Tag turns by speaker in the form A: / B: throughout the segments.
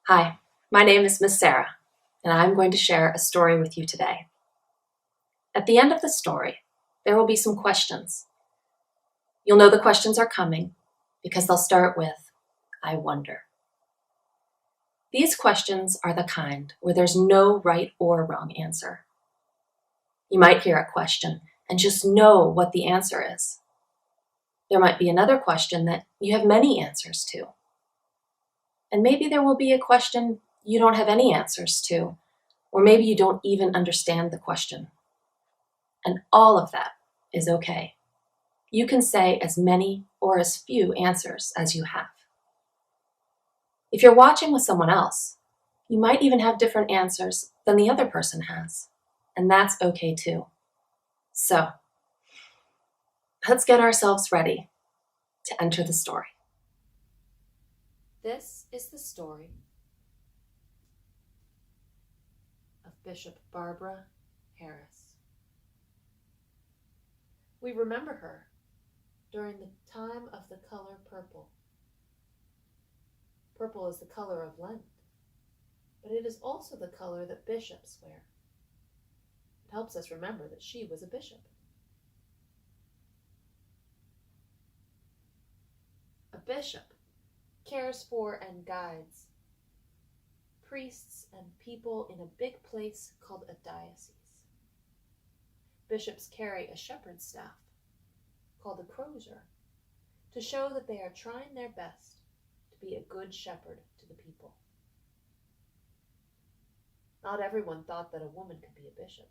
A: Hi, my name is Miss Sarah, and I'm going to share a story with you today. At the end of the story, there will be some questions. You'll know the questions are coming because they'll start with, I wonder. These questions are the kind where there's no right or wrong answer. You might hear a question and just know what the answer is. There might be another question that you have many answers to. And maybe there will be a question you don't have any answers to, or maybe you don't even understand the question. And all of that is okay. You can say as many or as few answers as you have. If you're watching with someone else, you might even have different answers than the other person has, and that's okay too. So, let's get ourselves ready to enter the story. This is the story of Bishop Barbara Harris. We remember her during the time of the color purple. Purple is the color of Lent, but it is also the color that bishops wear. It helps us remember that she was a bishop. A bishop cares for and guides priests and people in a big place called a diocese. Bishops carry a shepherd's staff called a crozier to show that they are trying their best to be a good shepherd to the people. Not everyone thought that a woman could be a bishop.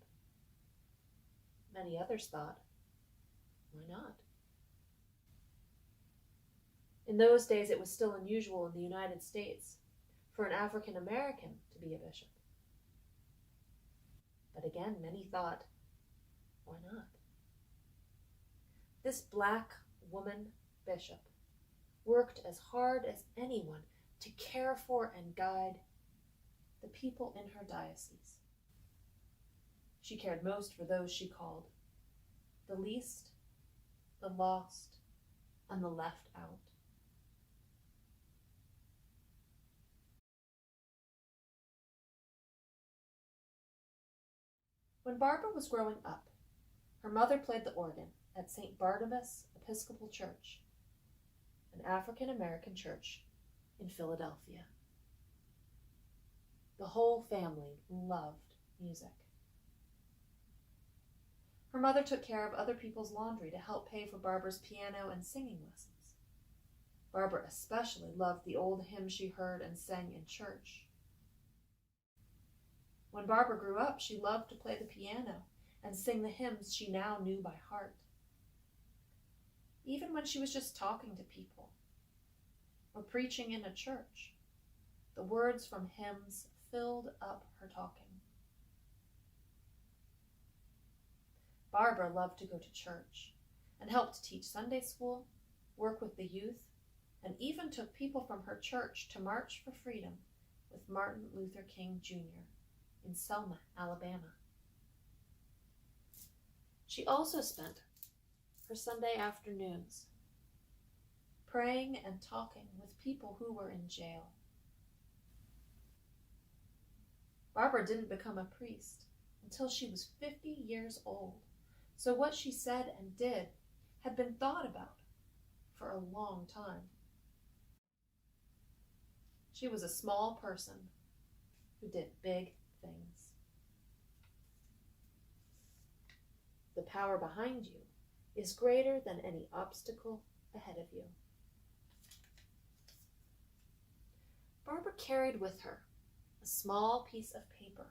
A: Many others thought, why not? In those days, it was still unusual in the United States for an African American to be a bishop. But again, many thought, why not? This black woman bishop worked as hard as anyone to care for and guide the people in her diocese. She cared most for those she called the least, the lost, and the left out. When Barbara was growing up, her mother played the organ at St. Barnabas Episcopal Church, an African American church in Philadelphia. The whole family loved music. Her mother took care of other people's laundry to help pay for Barbara's piano and singing lessons. Barbara especially loved the old hymns she heard and sang in church. When Barbara grew up, she loved to play the piano and sing the hymns she now knew by heart. Even when she was just talking to people or preaching in a church, the words from hymns filled up her talking. Barbara loved to go to church and helped teach Sunday school, work with the youth, and even took people from her church to March for Freedom with Martin Luther King Jr. in Selma, Alabama. She also spent her Sunday afternoons praying and talking with people who were in jail. Barbara didn't become a priest until she was 50 years old, so what she said and did had been thought about for a long time. She was a small person who did big things. The power behind you is greater than any obstacle ahead of you. Barbara carried with her a small piece of paper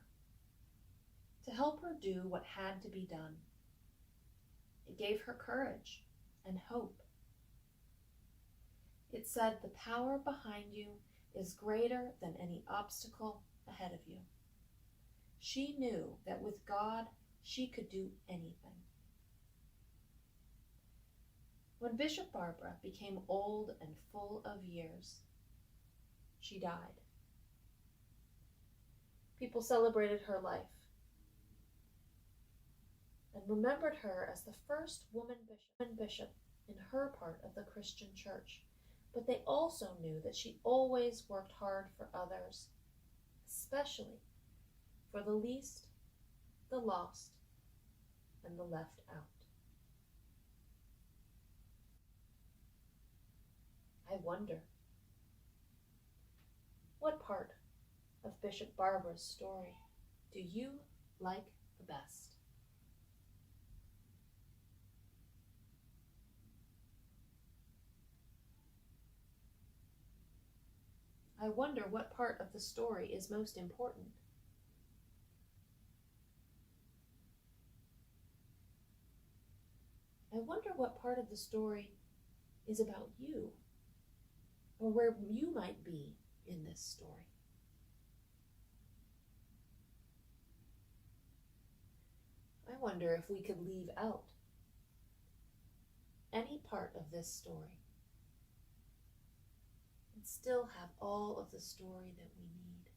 A: to help her do what had to be done. It gave her courage and hope. It said, the power behind you is greater than any obstacle ahead of you. She knew that with God, she could do anything. When Bishop Barbara became old and full of years, she died. People celebrated her life and remembered her as the first woman bishop in her part of the Christian church, But they also knew that she always worked hard for others, especially for the least, the lost, and the left out. I wonder, what part of Bishop Barbara's story do you like the best? I wonder what part of the story is most important. I wonder what part of the story is about you, or where you might be in this story. I wonder if we could leave out any part of this story and still have all of the story that we need.